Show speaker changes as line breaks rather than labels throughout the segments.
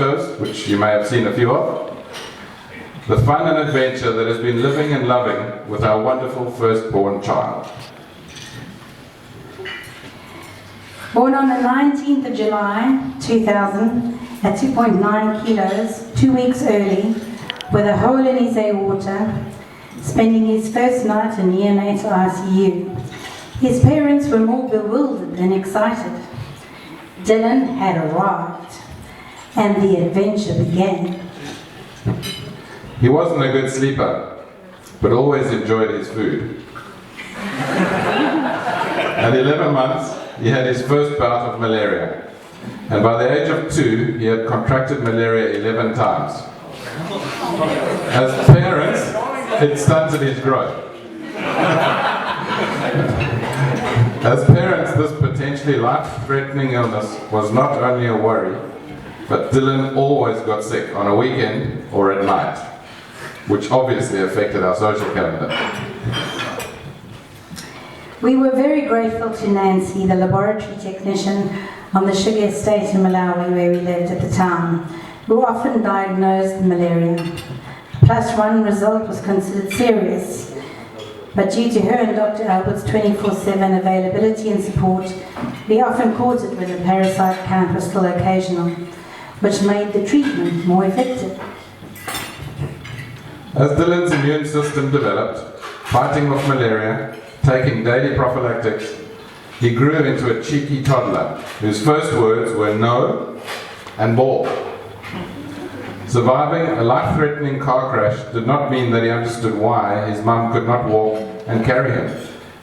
shows, which you may have seen a few of. The fun and adventure that has been living and loving with our wonderful firstborn child.
Born on the 19th of July 2000 at 2.9 kilos, 2 weeks early, with a hole in his aorta, spending his first night in neonatal ICU. His parents were more bewildered than excited. Dylan had arrived, and the adventure began.
He wasn't a good sleeper, but always enjoyed his food. At 11 months, he had his first bout of malaria, and by the age of 2, he had contracted malaria 11 times. As parents, it stunted his growth. As parents, this potentially life-threatening illness was not only a worry, but Dylan always got sick on a weekend or at night, which obviously affected our social calendar.
We were very grateful to Nancy, the laboratory technician on the sugar estate in Malawi where we lived at the time, who often diagnosed malaria. +1 result was considered serious, but due to her and Dr. Albert's 24/7 availability and support, we often caught it when the parasite count was still occasional, which made the treatment more effective.
As Dylan's immune system developed, fighting off malaria, taking daily prophylactics, he grew into a cheeky toddler whose first words were no and ball. Surviving a life-threatening car crash did not mean that he understood why his mum could not walk and carry him,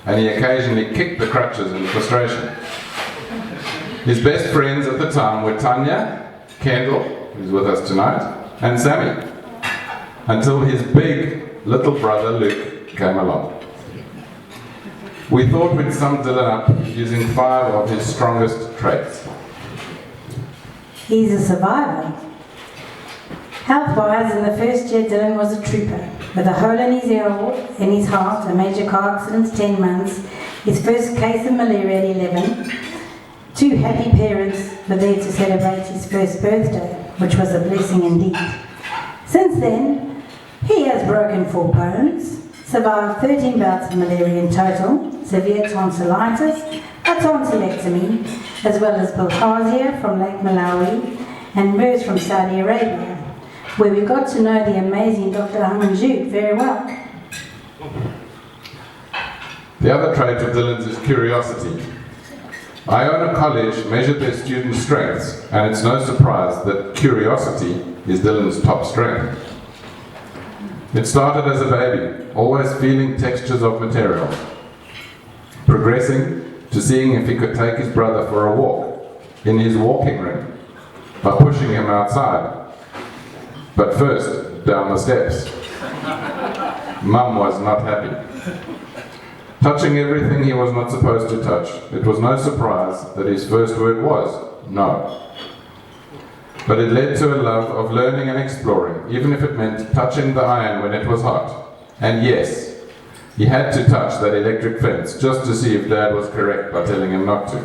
and he occasionally kicked the crutches in frustration. His best friends at the time were Tanya, Kendall, who's with us tonight, and Sammy, until his big little brother Luke came along. We thought we'd sum Dylan up using 5 of his strongest traits.
He's a survivor. Health-wise, in the first year, Dylan was a trooper. With a hole in his heart, a major car accident, 10 months, his first case of malaria at 11, 2 happy parents were there to celebrate his first birthday, which was a blessing indeed. Since then, he has broken 4 bones, survived 13 bouts of malaria in total, severe tonsillitis, a tonsillectomy, as well as bilharzia from Lake Malawi and MERS from Saudi Arabia, where we got to know the amazing Dr. Ahmed very well.
The other trait of Dylan's is curiosity. Iona College measured their students' strengths, and it's no surprise that curiosity is Dylan's top strength. It started as a baby, always feeling textures of material, progressing to seeing if he could take his brother for a walk in his walking ring by pushing him outside. But first, down the steps. Mum was not happy. Touching everything he was not supposed to touch, it was no surprise that his first word was no. But it led to a love of learning and exploring, even if it meant touching the iron when it was hot. And yes, he had to touch that electric fence just to see if Dad was correct by telling him not to.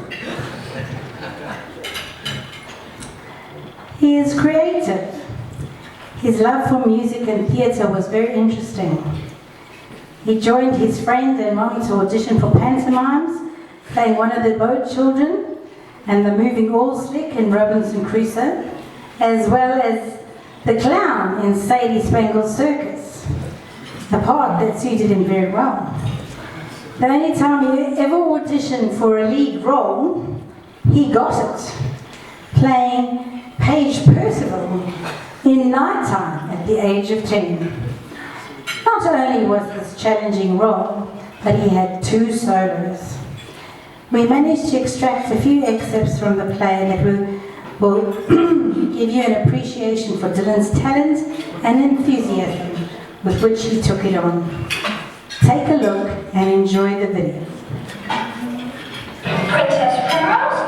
He is creative. His love for music and theatre was very interesting. He joined his friend and mum to audition for pantomimes, playing one of the boat children and the moving oil slick in Robinson Crusoe, as well as the clown in Sadie Spangle's Circus, a part that suited him very well. The only time he ever auditioned for a lead role, he got it, playing Paige Percival in Nighttime at the age of 10. Not only was this challenging role, but he had 2 solos. We managed to extract a few excerpts from the play that will give you an appreciation for Dylan's talent and enthusiasm with which he took it on. Take a look and enjoy the video.
Princess Primrose?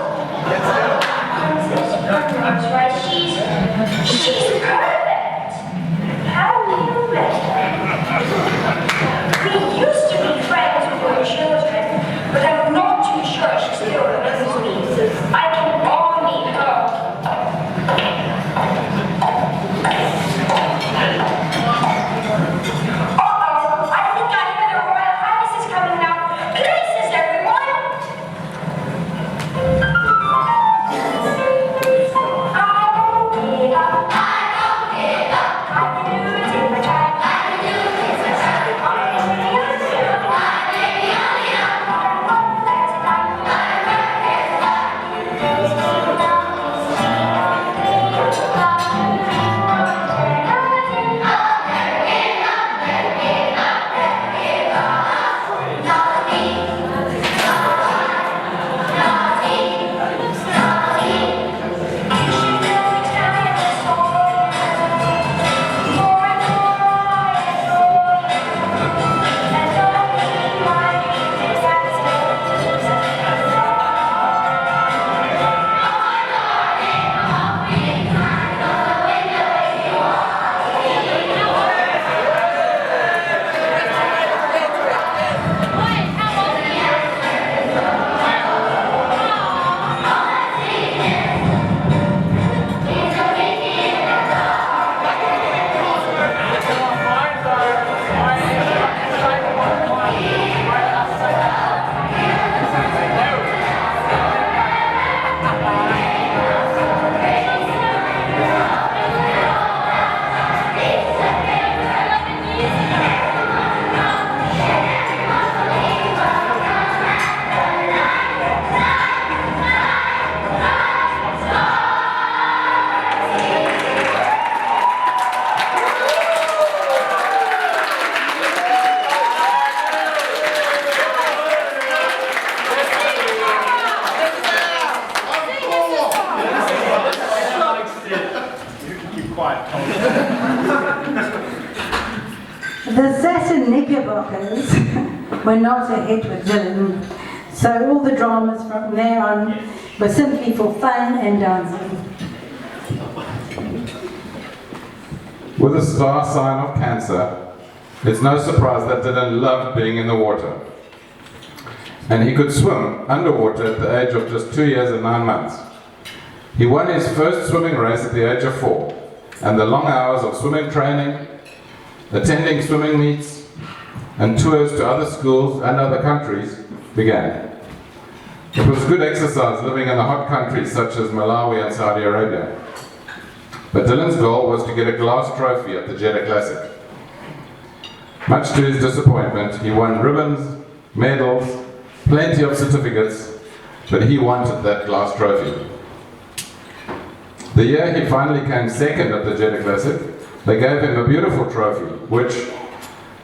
Princess Primrose, right? She's perfect! How do you met her? We used to be friends when we were children, but I'm not too sure she still remembers me. I can all meet her.
quite cold.
The Saturn Knickerbockers were not a hit with Dylan, so all the dramas from there on were simply for fun and dancing.
With a star sign of Cancer, it's no surprise that Dylan loved being in the water. And he could swim underwater at the age of just 2 years and 9 months. He won his first swimming race at the age of 4, and the long hours of swimming training, attending swimming meets, and tours to other schools and other countries began. It was good exercise living in the hot countries such as Malawi and Saudi Arabia. But Dylan's goal was to get a glass trophy at the Jeddah Classic. Much to his disappointment, he won ribbons, medals, plenty of certificates, but he wanted that glass trophy. The year he finally came second at the Jeddah Classic, they gave him a beautiful trophy, which,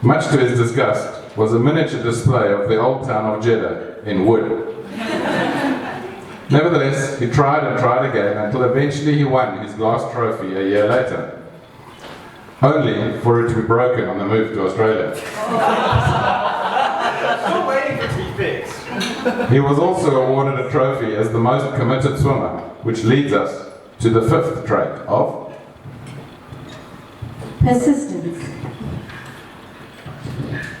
much to his disgust, was a miniature display of the old town of Jeddah in wood. Nevertheless, he tried and tried again until eventually he won his glass trophy a year later, only for it to be broken on the move to Australia.
Still waiting for it to be fixed.
He was also awarded a trophy as the most committed swimmer, which leads us to the 5th trait of
Persistence.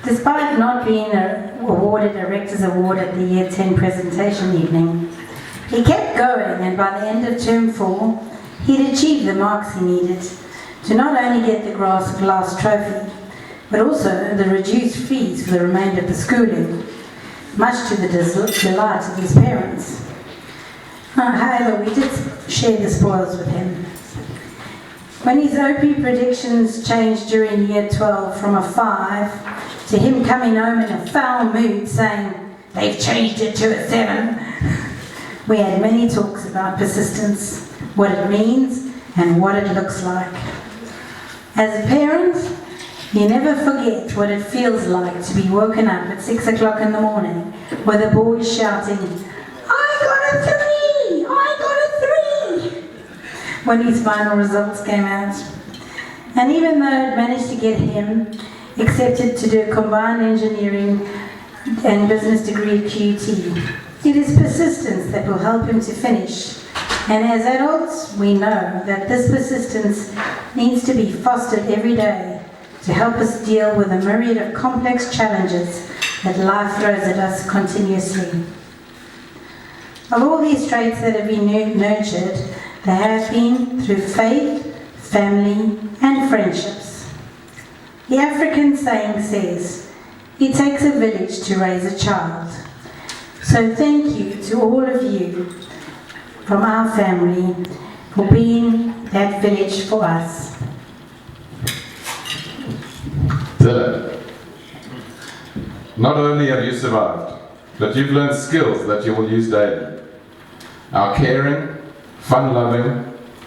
Despite not being awarded a Rector's Award at the Year 10 presentation evening, he kept going, and by the end of term 4, he'd achieved the marks he needed to not only get the glass trophy, but also the reduced fees for the remainder of the schooling, much to the delight of his parents. However, we did share the spoils with him. When his OP predictions changed during year 12 from a 5 to him coming home in a foul mood saying, "They've changed it to a 7, we had many talks about persistence, what it means and what it looks like. As a parent, you never forget what it feels like to be woken up at 6 o'clock in the morning with a boy shouting, "I got a 3! I got a 3!" when his final results came out. And even though it managed to get him accepted to do a combined engineering and business degree at QUT, it is persistence that will help him to finish. And as adults, we know that this persistence needs to be fostered every day to help us deal with a myriad of complex challenges that life throws at us continuously. Of all these traits that have been nurtured, they have been through faith, family, and friendships. The African saying says, "It takes a village to raise a child." So thank you to all of you from our family for being that village for us.
Dylan. Not only have you survived, but you've learned skills that you will use daily. Our caring, fun-loving,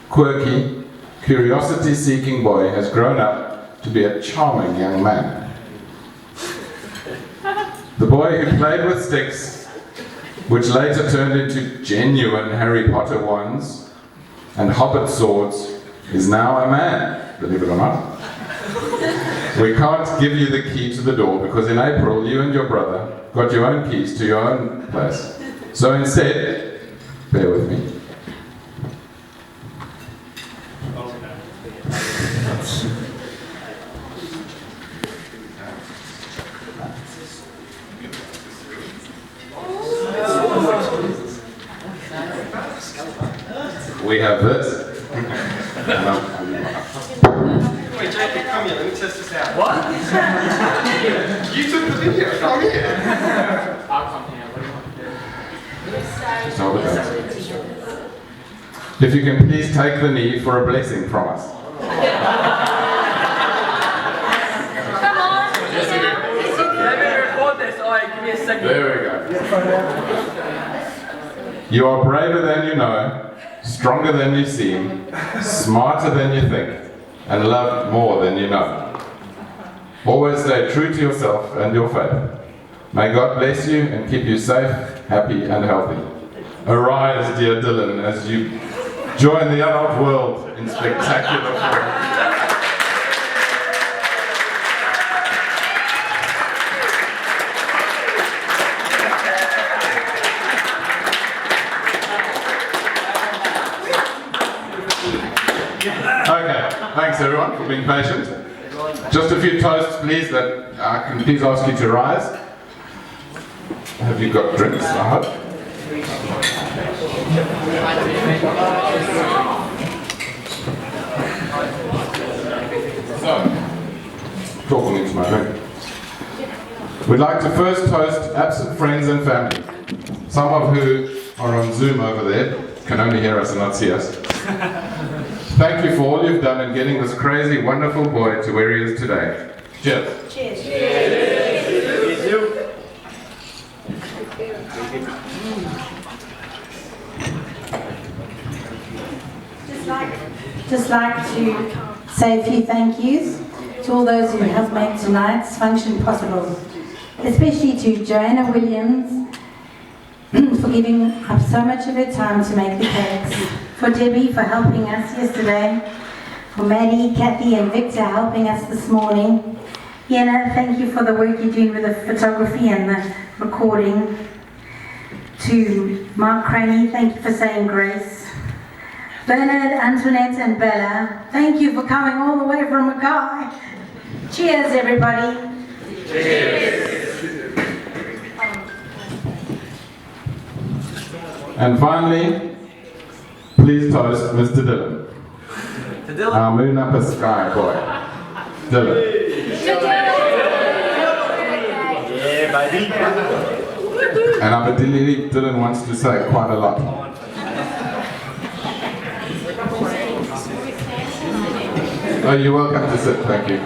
quirky, curiosity-seeking boy has grown up to be a charming young man. The boy who played with sticks, which later turned into genuine Harry Potter wands and Hobbit swords, is now a man, believe it or not. We can't give you the key to the door because in April you and your brother got your own keys to your own place. So instead, bear with me. We have this.
Wait, Jacob, come here. Let me test this out. What? You took the video. Come here.
I'll come here. What do you want to do?
Just hold it out. If you can please take the knee for a blessing from us.
Come on. Let me record this. Alright, give me a second.
There we go. You are braver than you know, stronger than you seem, smarter than you think, and loved more than you know. Always stay true to yourself and your faith. May God bless you and keep you safe, happy, and healthy. Arise, dear Dylan, as you Join the adult world in spectacular form. Okay, thanks everyone for being patient. Just a few toasts, please, that I can please ask you to rise. Have you got drinks, I hope? So, talking into my drink. We'd like to first toast absent friends and family, some of who are on Zoom over there, can only hear us and not see us. Thank you for all you've done in getting this crazy, wonderful boy to where he is today. Cheers.
Just like to say a few thank yous to all those who helped make tonight's function possible, especially to Joanna Williams for giving up so much of her time to make the cakes, for Debbie for helping us yesterday, for Maddie, Kathy and Victor helping us this morning. Iana, thank you for the work you're doing with the photography and the recording. To Mark Craney, thank you for saying grace. Bernard, Antoinette and Bella, thank you for coming all the way from Mackay. Cheers everybody. Cheers.
And finally, please toast Mr. Dylan.
To Dylan.
Our moon up a sky boy. Dylan.
Yeah, baby.
And I believe Dylan wants to say quite a lot. Oh, you're welcome to sit, thank you.